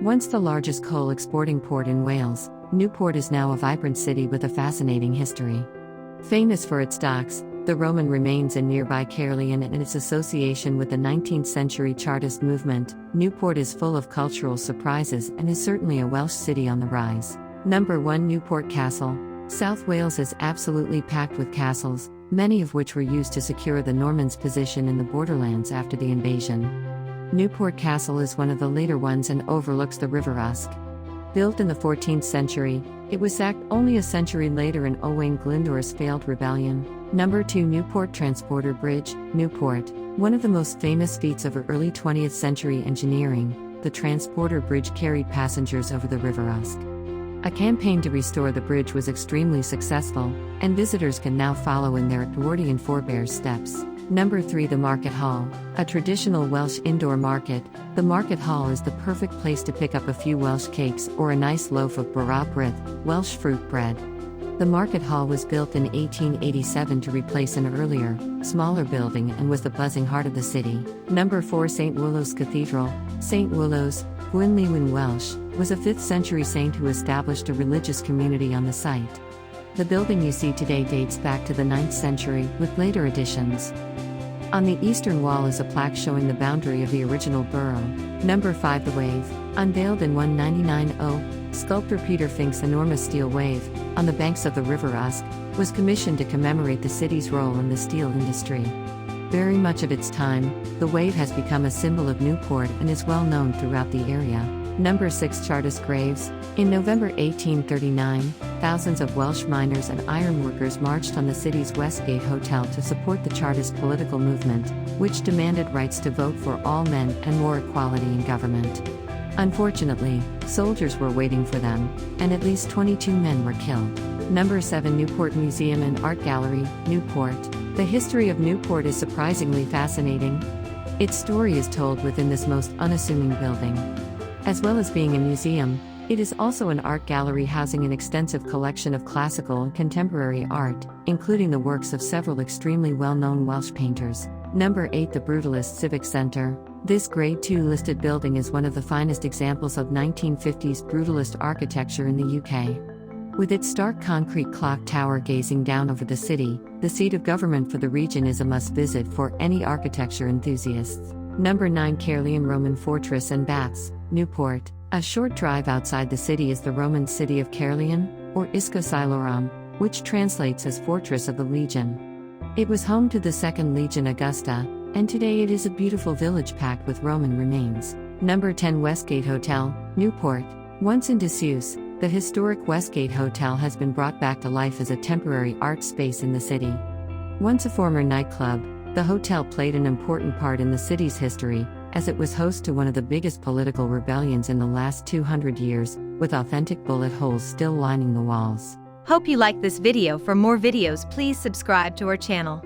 Once the largest coal exporting port in Wales, Newport is now a vibrant city with a fascinating history. Famous for its docks, the Roman remains in nearby Caerleon and its association with the 19th century Chartist movement, Newport is full of cultural surprises and is certainly a Welsh city on the rise. Number 1 Newport Castle. South Wales is absolutely packed with castles, many of which were used to secure the Normans' position in the borderlands after the invasion. Newport Castle is one of the later ones and overlooks the River Usk. Built in the 14th century, it was sacked only a century later in Owain Glyndwr's failed rebellion. Number 2 Newport Transporter Bridge, Newport. One of the most famous feats of early 20th century engineering, the transporter bridge carried passengers over the River Usk. A campaign to restore the bridge was extremely successful, and visitors can now follow in their Edwardian forebears' steps. Number 3 The Market Hall. A traditional Welsh indoor market, the Market Hall is the perfect place to pick up a few Welsh cakes or a nice loaf of borough bread, Welsh fruit bread. The Market Hall was built in 1887 to replace an earlier, smaller building and was the buzzing heart of the city. Number 4 St. Woolos Cathedral. St. Woolos, Gwynlewin Welsh, was a 5th century saint who established a religious community on the site. The building you see today dates back to the 9th century, with later additions. On the eastern wall is a plaque showing the boundary of the original borough. Number 5 The Wave. Unveiled in 1990, sculptor Peter Fink's enormous steel wave, on the banks of the River Usk, was commissioned to commemorate the city's role in the steel industry. Very much of its time, the wave has become a symbol of Newport and is well known throughout the area. Number 6 Chartist Graves. In November 1839, thousands of Welsh miners and ironworkers marched on the city's Westgate hotel to support the Chartist political movement, which demanded rights to vote for all men and more equality in government. Unfortunately, soldiers were waiting for them, and at least 22 men were killed. Number 7 Newport Museum and Art Gallery, Newport. The history of Newport is surprisingly fascinating. Its story is told within this most unassuming building. As well as being a museum, it is also an art gallery housing an extensive collection of classical and contemporary art, including the works of several extremely well-known Welsh painters. Number 8 The Brutalist Civic Centre. This Grade II listed building is one of the finest examples of 1950s Brutalist architecture in the UK. With its stark concrete clock tower gazing down over the city, the seat of government for the region is a must-visit for any architecture enthusiasts. Number 9 Caerleon Roman Fortress and Baths, Newport. A short drive outside the city is the Roman city of Caerleon, or Isca Silorum, which translates as Fortress of the Legion. It was home to the 2nd Legion Augusta, and today it is a beautiful village packed with Roman remains. Number 10 Westgate Hotel, Newport. Once in disuse, the historic Westgate Hotel has been brought back to life as a temporary art space in the city. Once a former nightclub, the hotel played an important part in the city's history, as it was host to one of the biggest political rebellions in the last 200 years, with authentic bullet holes still lining the walls. Hope you liked this video. For more videos, please subscribe to our channel.